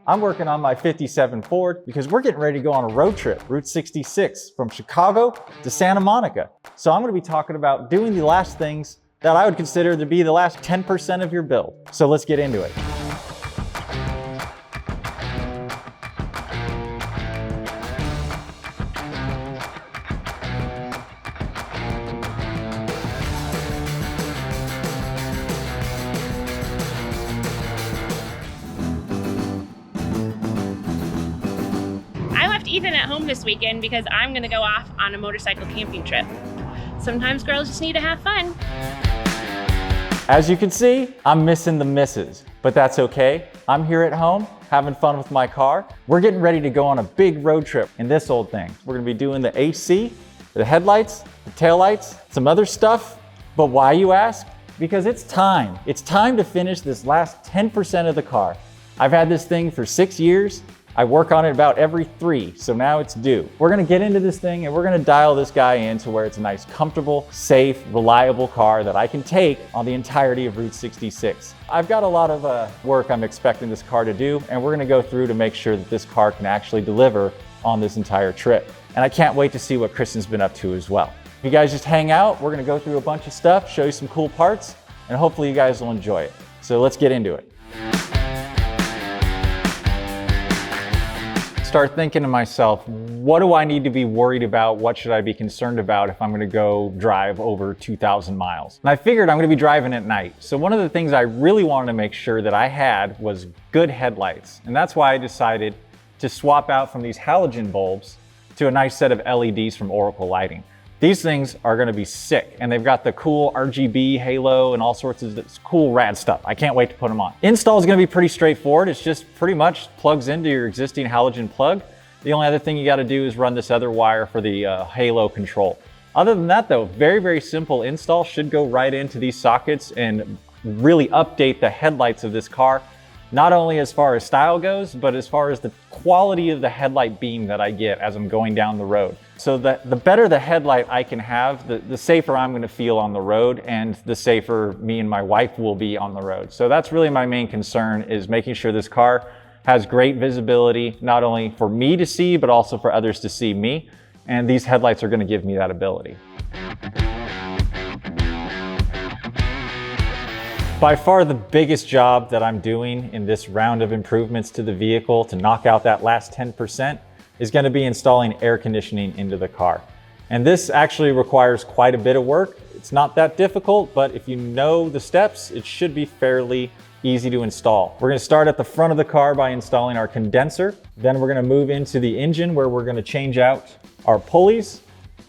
I'm working on my 57 Ford because we're getting ready to go on a road trip, Route 66, from Chicago to Santa Monica. So I'm gonna be talking about doing the last things that I would consider to be the last 10% of your build. So let's get into it. Ethan at home this weekend because I'm gonna go off on a motorcycle camping trip. Sometimes girls just need to have fun. As you can see, I'm missing the misses, but that's okay. I'm here at home having fun with my car. We're getting ready to go on a big road trip in this old thing. We're gonna be doing the AC, the headlights, the taillights, some other stuff. But why, you ask? Because it's time. It's time to finish this last 10% of the car. I've had this thing for 6 years. I work on it about every 3, so now it's due. We're gonna get into this thing and we're gonna dial this guy in to where it's a nice, comfortable, safe, reliable car that I can take on the entirety of Route 66. I've got a lot of work I'm expecting this car to do, and we're gonna go through to make sure that this car can actually deliver on this entire trip. And I can't wait to see what Kristin's been up to as well. If you guys just hang out, we're gonna go through a bunch of stuff, show you some cool parts, and hopefully you guys will enjoy it. So let's get into it. Start thinking to myself, what do I need to be worried about? What should I be concerned about if I'm gonna go drive over 2,000 miles? And I figured I'm gonna be driving at night. So one of the things I really wanted to make sure that I had was good headlights. And that's why I decided to swap out from these halogen bulbs to a nice set of LEDs from Oracle Lighting. These things are gonna be sick, and they've got the cool RGB halo and all sorts of cool rad stuff. I can't wait to put them on. Install is gonna be pretty straightforward. It's just pretty much plugs into your existing halogen plug. The only other thing you gotta do is run this other wire for the halo control. Other than that though, very, very simple install. Should go right into these sockets and really update the headlights of this car. Not only as far as style goes, but as far as the quality of the headlight beam that I get as I'm going down the road. So the better the headlight I can have, the safer I'm gonna feel on the road, and the safer me and my wife will be on the road. So that's really my main concern, is making sure this car has great visibility, not only for me to see, but also for others to see me. And these headlights are gonna give me that ability. By far the biggest job that I'm doing in this round of improvements to the vehicle to knock out that last 10% is going to be installing air conditioning into the car. And this actually requires quite a bit of work. It's not that difficult, but if you know the steps, it should be fairly easy to install. We're going to start at the front of the car by installing our condenser. Then we're going to move into the engine, where we're going to change out our pulleys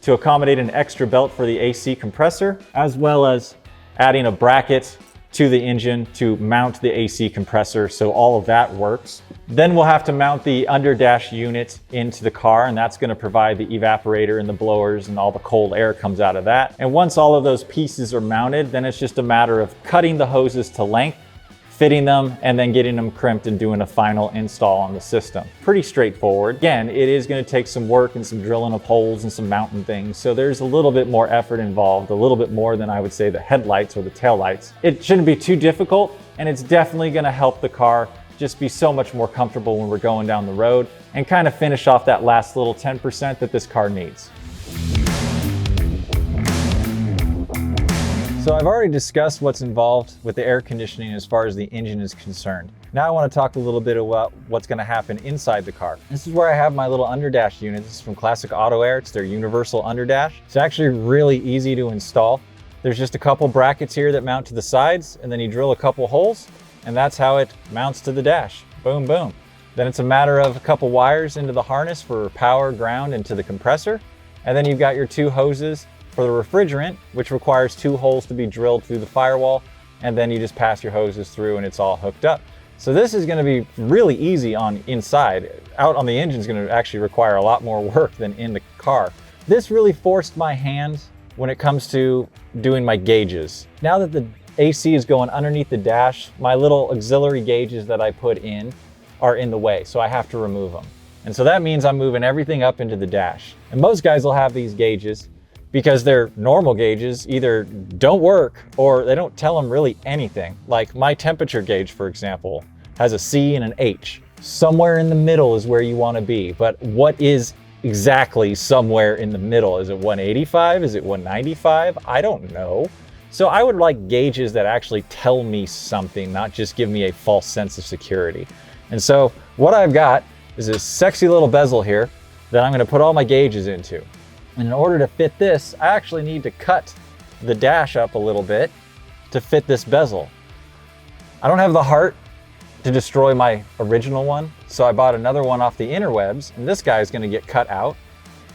to accommodate an extra belt for the AC compressor, as well as adding a bracket to the engine to mount the AC compressor, so all of that works. Then we'll have to mount the underdash unit into the car, and that's gonna provide the evaporator and the blowers, and all the cold air comes out of that. And once all of those pieces are mounted, then it's just a matter of cutting the hoses to length, fitting them, and then getting them crimped and doing a final install on the system. Pretty straightforward. Again, it is gonna take some work and some drilling of holes and some mounting things, so there's a little bit more effort involved, a little bit more than I would say the headlights or the taillights. It shouldn't be too difficult, and it's definitely gonna help the car just be so much more comfortable when we're going down the road, and kind of finish off that last little 10% that this car needs. So I've already discussed what's involved with the air conditioning as far as the engine is concerned. Now I want to talk a little bit about what's going to happen inside the car. This is where I have my little underdash unit. This is from Classic Auto Air. It's their universal underdash. It's actually really easy to install. There's just a couple brackets here that mount to the sides, and then you drill a couple holes, and that's how it mounts to the dash. Boom, boom. Then it's a matter of a couple wires into the harness for power, ground, and to the compressor. And then you've got your 2 hoses for the refrigerant, which requires 2 holes to be drilled through the firewall, and then you just pass your hoses through and it's all hooked up. So this is gonna be really easy on inside. Out on the engine is gonna actually require a lot more work than in the car. This really forced my hand when it comes to doing my gauges. Now that the AC is going underneath the dash, my little auxiliary gauges that I put in are in the way, so I have to remove them. And so that means I'm moving everything up into the dash. And most guys will have these gauges because their normal gauges either don't work or they don't tell them really anything. Like my temperature gauge, for example, has a C and an H. somewhere in the middle is where you want to be. But what is exactly somewhere in the middle? Is it 185? Is it 195? I don't know. So I would like gauges that actually tell me something, not just give me a false sense of security. And so what I've got is this sexy little bezel here that I'm going to put all my gauges into. And in order to fit this, I actually need to cut the dash up a little bit to fit this bezel. I don't have the heart to destroy my original one, so I bought another one off the interwebs, and this guy is going to get cut out,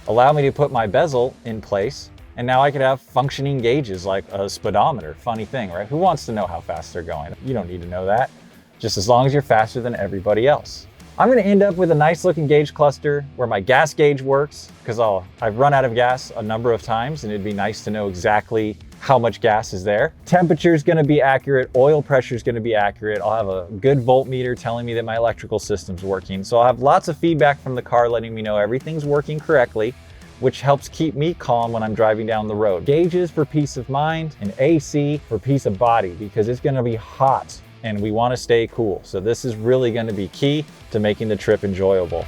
allow me to put my bezel in place, and now I could have functioning gauges like a speedometer. Funny thing, right? Who wants to know how fast they're going? You don't need to know that, just as long as you're faster than everybody else. I'm going to end up with a nice looking gauge cluster where my gas gauge works, because I've run out of gas a number of times and it'd be nice to know exactly how much gas is there. Temperature is going to be accurate, oil pressure is going to be accurate. I'll have a good voltmeter telling me that my electrical system's working. So I'll have lots of feedback from the car letting me know everything's working correctly, which helps keep me calm when I'm driving down the road. Gauges for peace of mind and AC for peace of body, because it's going to be hot and we want to stay cool. So this is really going to be key to making the trip enjoyable.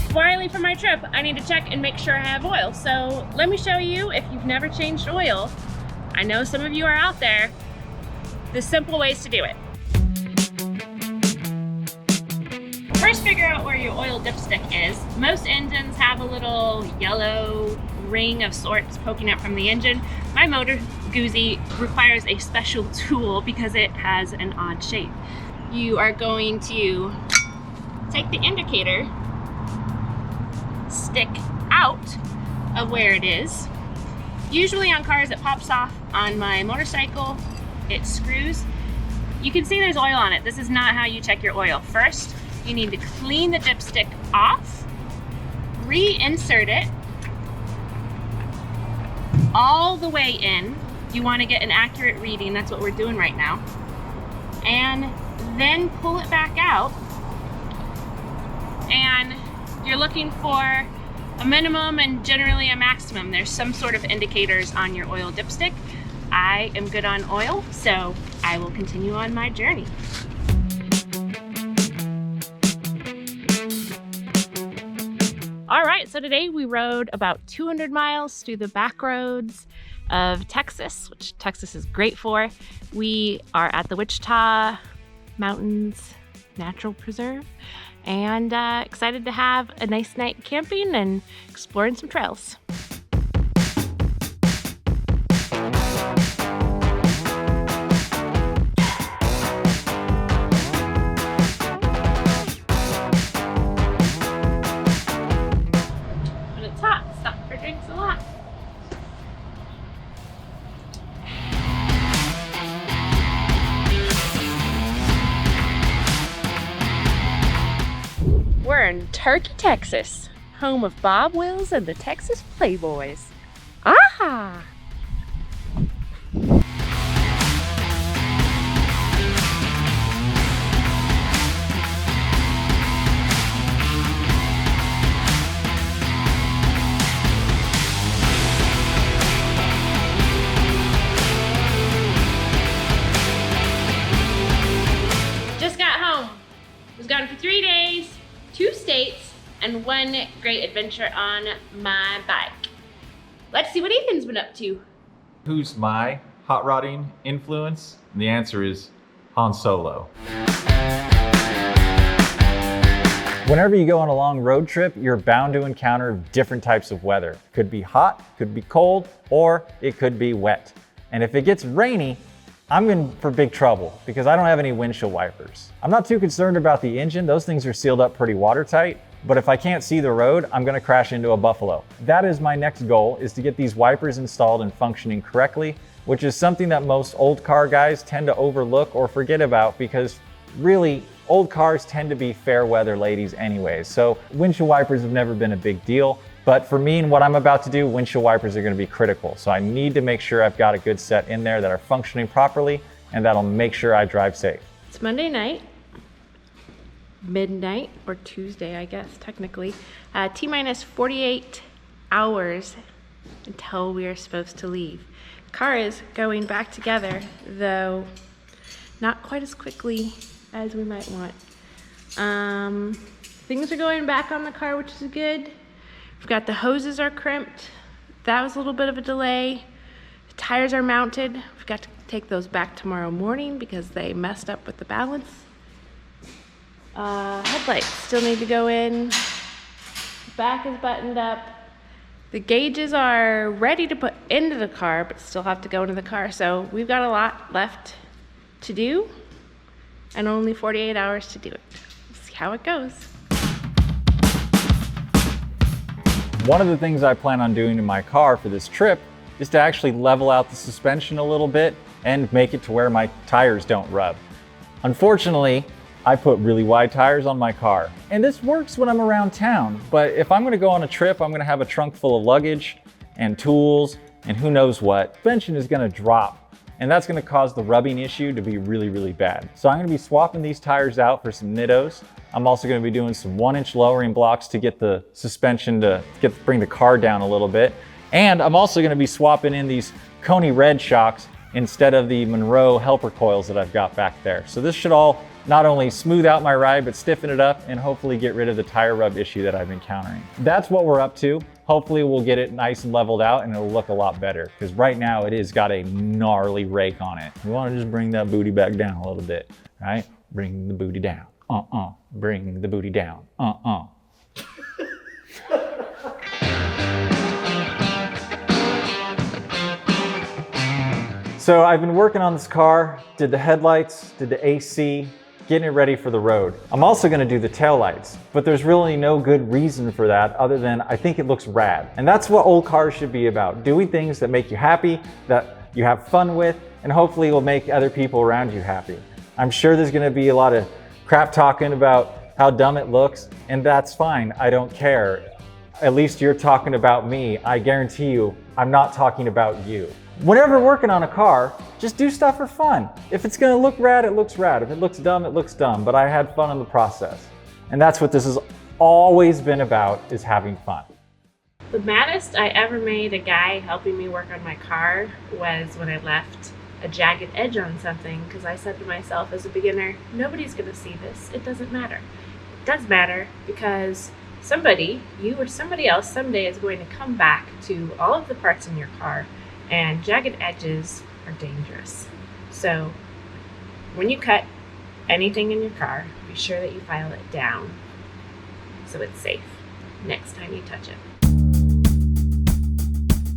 Before I leave for my trip, I need to check and make sure I have oil. So let me show you, if you've never changed oil, I know some of you are out there, the simple ways to do it. First, figure out where your oil dipstick is. Most engines have a little yellow ring of sorts poking up from the engine. My Moto Guzzi requires a special tool because it has an odd shape. You are going to take the indicator, stick out of where it is. Usually on cars it pops off. On my motorcycle, it screws. You can see there's oil on it. This is not how you check your oil. First, you need to clean the dipstick off, reinsert it all the way in. You want to get an accurate reading. That's what we're doing right now. And then pull it back out. And you're looking for a minimum and generally a maximum. There's some sort of indicators on your oil dipstick. I am good on oil, so I will continue on my journey. All right, so today we rode about 200 miles through the back roads of Texas, which Texas is great for. We are at the Wichita Mountains Natural Preserve, and excited to have a nice night camping and exploring some trails. When it's hot, stop for drinks a lot. We're in Turkey, Texas, home of Bob Wills and the Texas Playboys. Ah! Just got home. Was gone for 3 days. 2 states, and 1 great adventure on my bike. Let's see what Ethan's been up to. Who's my hot rodding influence? And the answer is Han Solo. Whenever you go on a long road trip, you're bound to encounter different types of weather. It could be hot, could be cold, or it could be wet. And if it gets rainy, I'm in for big trouble because I don't have any windshield wipers. I'm not too concerned about the engine. Those things are sealed up pretty watertight. But if I can't see the road, I'm gonna crash into a buffalo. That is my next goal, is to get these wipers installed and functioning correctly, which is something that most old car guys tend to overlook or forget about, because really, old cars tend to be fair weather ladies anyways. So windshield wipers have never been a big deal. But for me and what I'm about to do, windshield wipers are going to be critical. So I need to make sure I've got a good set in there that are functioning properly and that'll make sure I drive safe. It's Monday night. midnight, or Tuesday, I guess, technically. T-minus 48 hours until we are supposed to leave. Car is going back together, though not quite as quickly as we might want. Things are going back on the car, which is good. We've got the hoses are crimped. That was a little bit of a delay. The tires are mounted. We've got to take those back tomorrow morning because they messed up with the balance. Headlights still need to go in. Back is buttoned up. The gauges are ready to put into the car, but still have to go into the car. So we've got a lot left to do and only 48 hours to do it. We'll see how it goes. One of the things I plan on doing in my car for this trip is to actually level out the suspension a little bit and make it to where my tires don't rub. Unfortunately, I put really wide tires on my car. And this works when I'm around town, but if I'm gonna go on a trip, I'm gonna have a trunk full of luggage and tools and who knows what. Suspension is gonna drop, and that's gonna cause the rubbing issue to be really, really bad. So I'm gonna be swapping these tires out for some Nittos. I'm also gonna be doing some 1-inch lowering blocks to get the suspension to bring the car down a little bit. And I'm also gonna be swapping in these Coney red shocks instead of the Monroe helper coils that I've got back there. So this should all not only smooth out my ride, but stiffen it up and hopefully get rid of the tire rub issue that I've been encountering. That's what we're up to. Hopefully we'll get it nice and leveled out and it'll look a lot better, because right now it has got a gnarly rake on it. We want to just bring that booty back down a little bit, right? Bring the booty down. Bring the booty down. So I've been working on this car, did the headlights, did the AC, getting it ready for the road. I'm also gonna do the taillights, but there's really no good reason for that other than I think it looks rad. And that's what old cars should be about, doing things that make you happy, that you have fun with, and hopefully will make other people around you happy. I'm sure there's gonna be a lot of crap talking about how dumb it looks, and that's fine, I don't care. At least you're talking about me. I guarantee you, I'm not talking about you. Whenever working on a car, just do stuff for fun. If it's gonna look rad, it looks rad. If it looks dumb, it looks dumb, but I had fun in the process. And that's what this has always been about, is having fun. The maddest I ever made a guy helping me work on my car was when I left a jagged edge on something, because I said to myself as a beginner, nobody's gonna see this, it doesn't matter. It does matter because somebody, you or somebody else, someday is going to come back to all of the parts in your car, and jagged edges are dangerous. So when you cut anything in your car, be sure that you file it down so it's safe next time you touch it.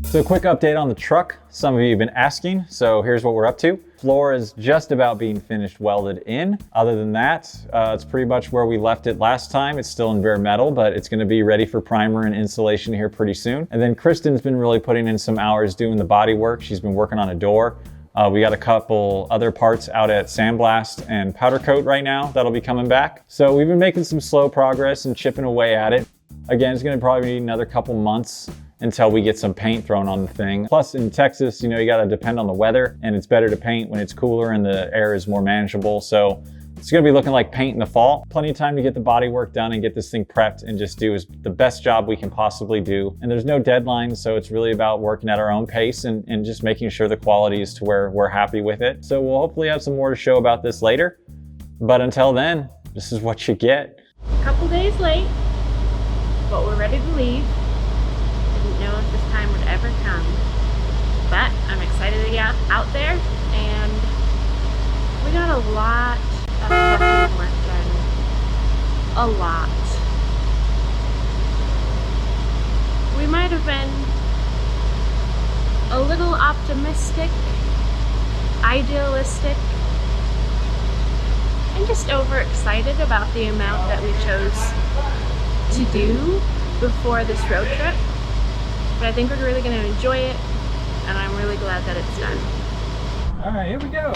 So a quick update on the truck. Some of you have been asking, so here's what we're up to. Floor is just about being finished welded in. Other than that, it's pretty much where we left it last time. It's still in bare metal, but it's gonna be ready for primer and insulation here pretty soon. And then Kristin's been really putting in some hours doing the body work. She's been working on a door. We got a couple other parts out at sandblast and powder coat right now that'll be coming back. So we've been making some slow progress and chipping away at it. Again, it's gonna probably be another couple months until we get some paint thrown on the thing. Plus in Texas, you know, you gotta depend on the weather, and it's better to paint when it's cooler and the air is more manageable. So it's gonna be looking like paint in the fall. Plenty of time to get the body work done and get this thing prepped and just do the best job we can possibly do. And there's no deadline, so it's really about working at our own pace and just making sure the quality is to where we're happy with it. So we'll hopefully have some more to show about this later. But until then, this is what you get. A couple days late, but we're ready to leave. Didn't know if this time would ever come, but I'm excited to get out there, and we got a lot of fucking work done. A lot. We might have been a little optimistic, idealistic, and just overexcited about the amount that we chose to do before this road trip. But I think we're really going to enjoy it, and I'm really glad that it's done. All right, here we go.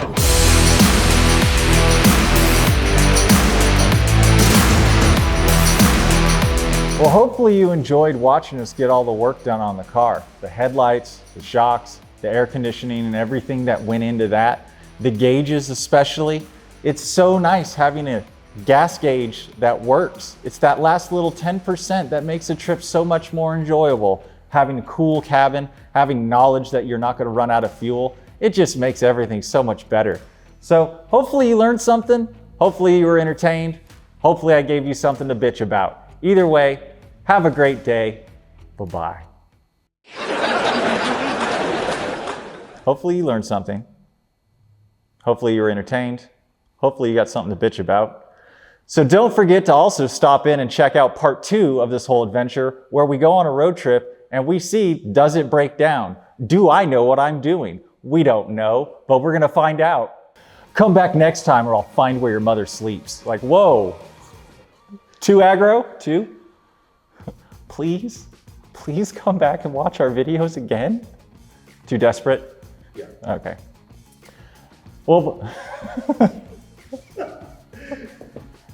Well, hopefully you enjoyed watching us get all the work done on the car. The headlights, the shocks, the air conditioning, and everything that went into that. The gauges especially. It's so nice having a gas gauge that works. It's that last little 10% that makes a trip so much more enjoyable. Having a cool cabin, having knowledge that you're not going to run out of fuel, it just makes everything so much better. So hopefully you learned something. Hopefully you were entertained. Hopefully I gave you something to bitch about. Either way, have a great day. Bye-bye. Hopefully you learned something. Hopefully you were entertained. Hopefully you got something to bitch about. So don't forget to also stop in and check out part 2 of this whole adventure, where we go on a road trip and we see, does it break down? Do I know what I'm doing? We don't know, but we're gonna find out. Come back next time or I'll find where your mother sleeps. Like, whoa. Too aggro? Too? Please? Please come back and watch our videos again? Too desperate? Yeah. Okay. Well,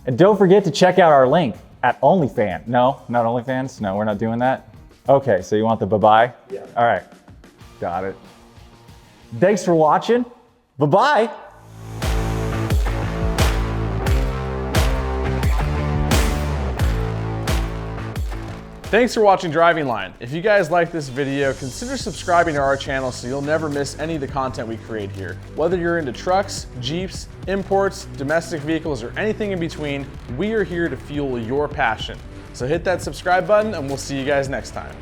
and don't forget to check out our link at OnlyFans. No, not OnlyFans. No, we're not doing that. Okay, so you want the bye-bye? Yeah. All right, got it. Thanks for watching. Bye-bye. Thanks for watching Driving Line. If you guys like this video, consider subscribing to our channel so you'll never miss any of the content we create here. Whether you're into trucks, Jeeps, imports, domestic vehicles, or anything in between, we are here to fuel your passion. So hit that subscribe button and we'll see you guys next time.